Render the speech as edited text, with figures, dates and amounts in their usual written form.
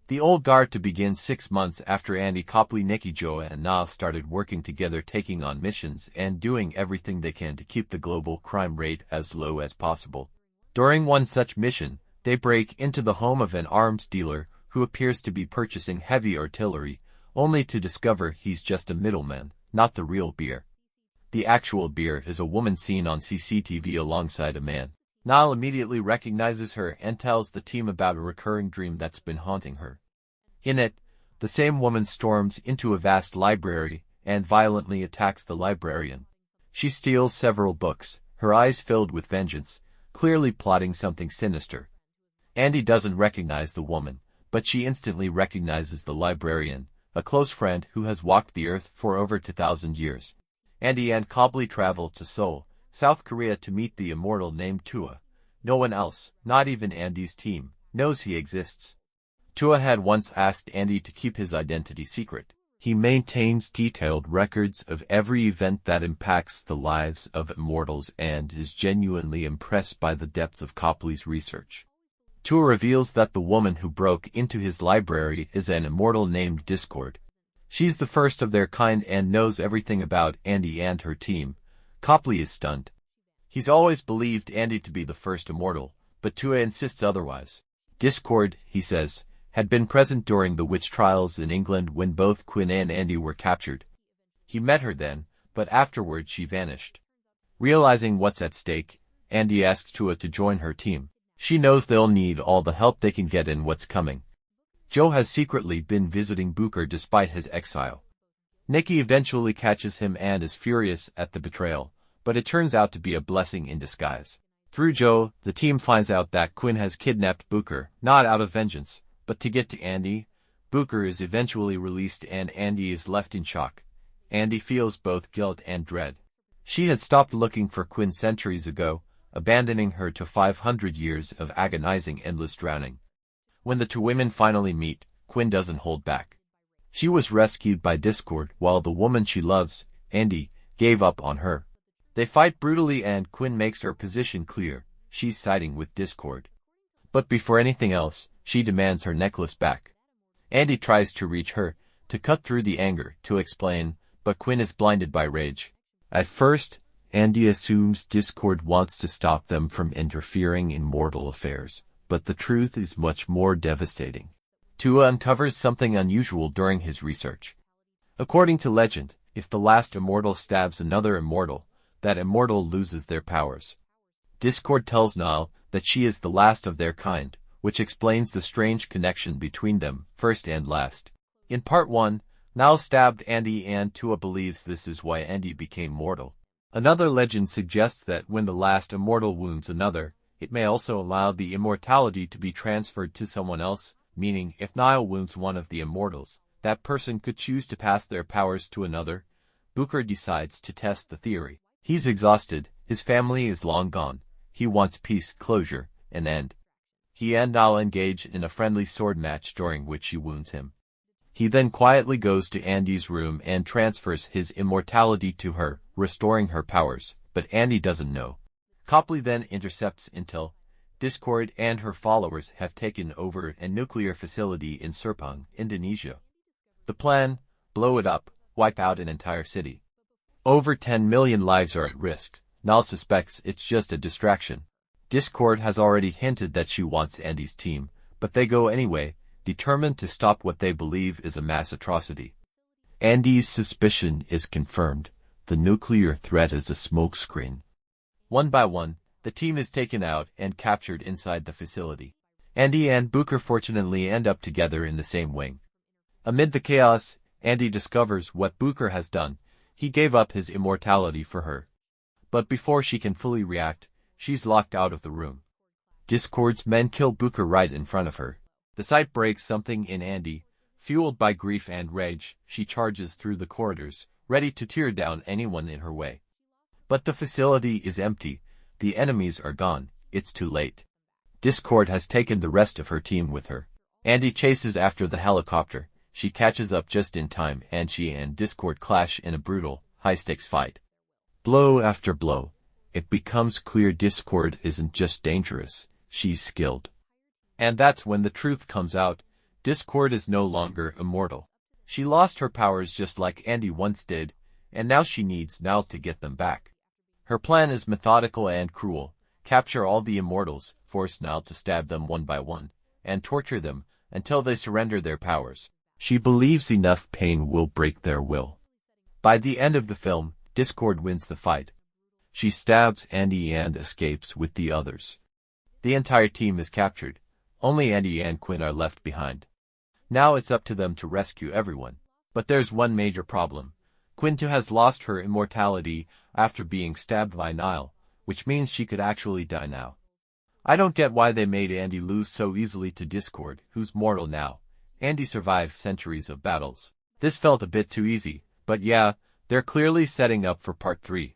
The old guard to begin 6 months after Andy Copley, Nikki, Joe, and Niall started working together, taking on missions and doing everything they can to keep the global crime rate as low as possible. During one such mission, they break into the home of an arms dealer who appears to be purchasing heavy artillery, only to discover he's just a middleman, not the real beer. The actual beer is a woman seen on CCTV alongside a man. Niall immediately recognizes her and tells the team about a recurring dream that's been haunting her. In it, the same woman storms into a vast library and violently attacks the librarian. She steals several books, her eyes filled with vengeance, clearly plotting something sinister. Andy doesn't recognize the woman, but she instantly recognizes the librarian, a close friend who has walked the earth for over 2,000 years. Andy and Copley travel to Seoul, South Korea to meet the Immortal named Tua. No one else, not even Andy's team, knows he exists. Tua had once asked Andy to keep his identity secret. He maintains detailed records of every event that impacts the lives of immortals and is genuinely impressed by the depth of Copley's research. Tua reveals that the woman who broke into his library is an immortal named Discord. She's the first of their kind and knows everything about Andy and her team. Copley is stunned. He's always believed Andy to be the first immortal, but Tua insists otherwise. Discord, he says, had been present during the witch trials in England when both Quinn and Andy were captured. He met her then, but afterward she vanished. Realizing what's at stake, Andy asks Tua to join her team. She knows they'll need all the help they can get in what's coming. Joe has secretly been visiting Booker despite his exile. Nikki eventually catches him and is furious at the betrayal, but it turns out to be a blessing in disguise. Through Joe, the team finds out that Quinn has kidnapped Booker, not out of vengeance, but to get to Andy. Booker is eventually released and Andy is left in shock. Andy feels both guilt and dread. She had stopped looking for Quinn centuries ago, abandoning her to 500 years of agonizing endless drowning. When the two women finally meet, Quinn doesn't hold back. She was rescued by Discord while the woman she loves, Andy, gave up on her. They fight brutally and Quinn makes her position clear. She's siding with Discord. But before anything else, she demands her necklace back. Andy tries to reach her, to cut through the anger, to explain, but Quinn is blinded by rage. At first, Andy assumes Discord wants to stop them from interfering in mortal affairs, but the truth is much more devastating. Tua uncovers something unusual during his research. According to legend, if the last immortal stabs another immortal, that immortal loses their powers. Discord tells Niall that she is the last of their kind, which explains the strange connection between them, first and last. In part 1, Niall stabbed Andy and Tua believes this is why Andy became mortal. Another legend suggests that when the last immortal wounds another, it may also allow the immortality to be transferred to someone else, meaning if Niall wounds one of the immortals, that person could choose to pass their powers to another. Booker decides to test the theory. He's exhausted, his family is long gone, he wants peace, closure, an end. He and Niall engage in a friendly sword match during which she wounds him. He then quietly goes to Andy's room and transfers his immortality to her, restoring her powers, but Andy doesn't know. Copley then intercepts intel. Discord and her followers have taken over a nuclear facility in Serpong, Indonesia. The plan? Blow it up, wipe out an entire city. Over 10 million lives are at risk. Niall suspects it's just a distraction. Discord has already hinted that she wants Andy's team, but they go anyway, determined to stop what they believe is a mass atrocity. Andy's suspicion is confirmed. The nuclear threat is a smokescreen. One by one, the team is taken out and captured inside the facility. Andy and Booker fortunately end up together in the same wing. Amid the chaos, Andy discovers what Booker has done. He gave up his immortality for her. But before she can fully react, she's locked out of the room. Discord's men kill Booker right in front of her. The sight breaks something in Andy. Fueled by grief and rage, she charges through the corridors, ready to tear down anyone in her way. But the facility is empty. The enemies are gone. It's too late. Discord has taken the rest of her team with her. Andy chases after the helicopter. She catches up just in time and she and Discord clash in a brutal, high-stakes fight. Blow after blow. It becomes clear Discord isn't just dangerous, she's skilled. And that's when the truth comes out. Discord is no longer immortal. She lost her powers just like Andy once did, and now she needs Nile to get them back. Her plan is methodical and cruel. Capture all the immortals, force Nile to stab them one by one, and torture them until they surrender their powers. She believes enough pain will break their will. By the end of the film, Discord wins the fight. She stabs Andy and escapes with the others. The entire team is captured. Only Andy and Quinn are left behind. Now it's up to them to rescue everyone. But there's one major problem. Quinn too has lost her immortality after being stabbed by Nile, which means she could actually die now. I don't get why they made Andy lose so easily to Discord, who's mortal now. Andy survived centuries of battles. This felt a bit too easy, but yeah, they're clearly setting up for part 3.